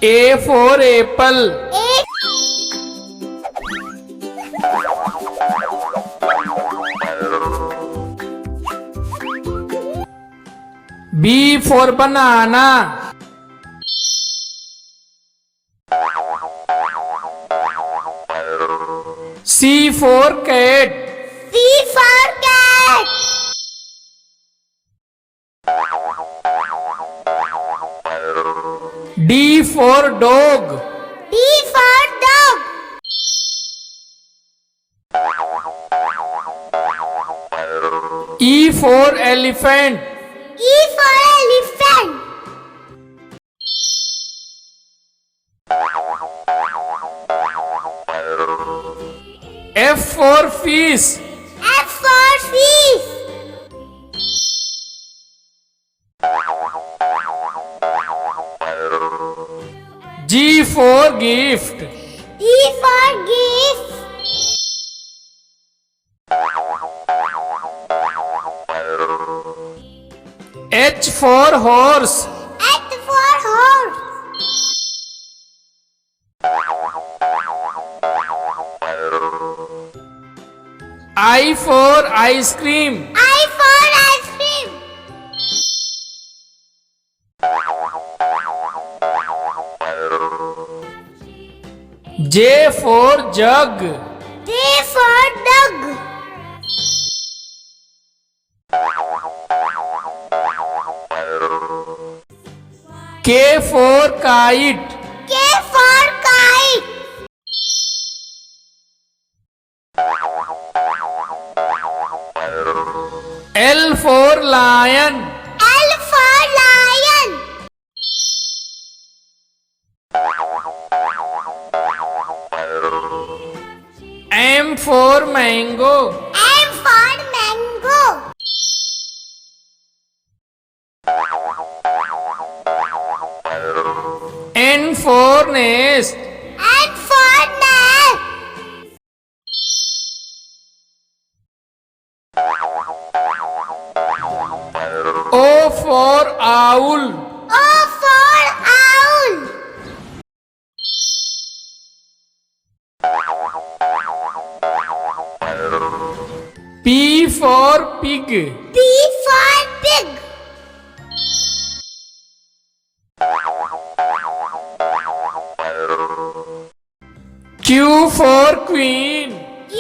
A for apple. A. B for banana. C for cat. C for cat. D for dog. D for dog. E for elephant. E for elephant. F for fish. F for fish. G for gift. G for gift. H for horse. H for horse. I for ice cream. I for ice cream. J for jug. J for dog. K for kite. K for kite. L for lion. L for lion. M for mango. M for mango. N for nest. N for nest. O for owl. O for owl. P for pig. P for pig. Q for queen. Q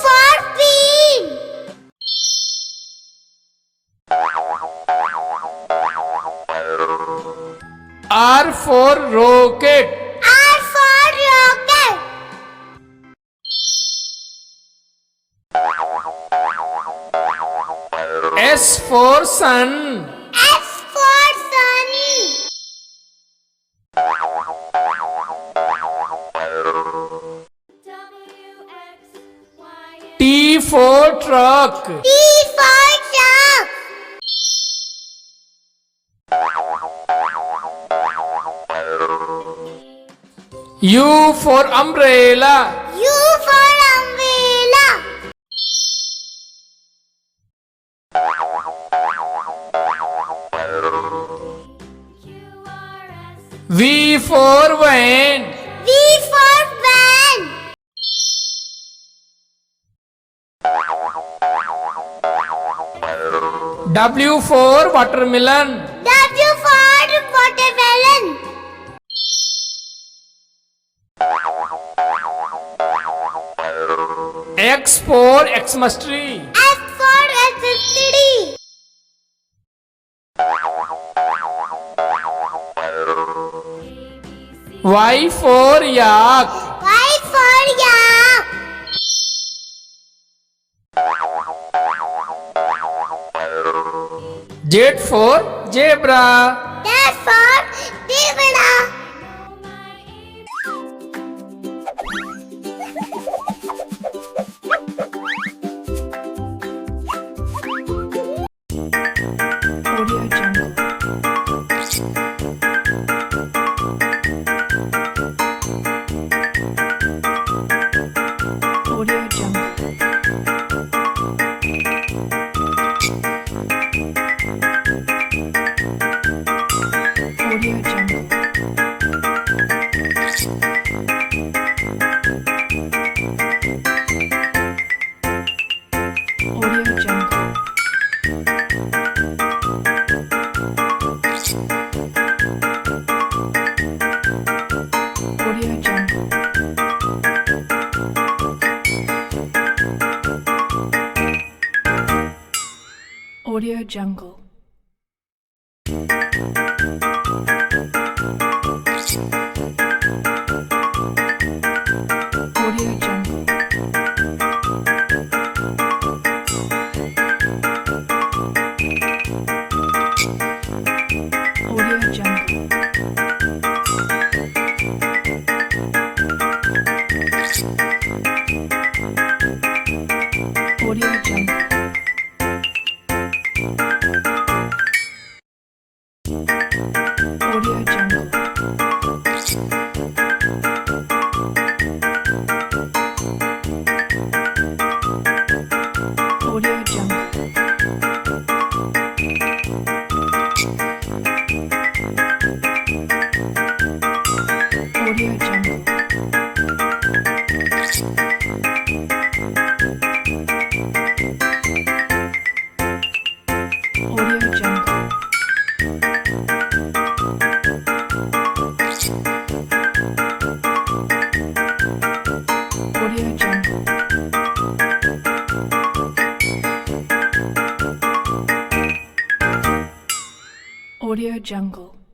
for queen. R for rocket. R for rocket. S for sun. S for sun. T for truck. T for truck. U for umbrella. U for umbrella. V for van. V for van. W for watermelon. W for watermelon. X for Xmas tree. X for electricity. Y for yak. Y for yak. Z for zebra. Z for zebra. Audio Jungle. Audio Jungle. Audio Jungle. Audio Jungle. Audio Jungle. Audio Jungle. Audio Jungle. Audio Jungle. Audio Jungle. Audio Jungle. Audio Jungle. Audio Jungle.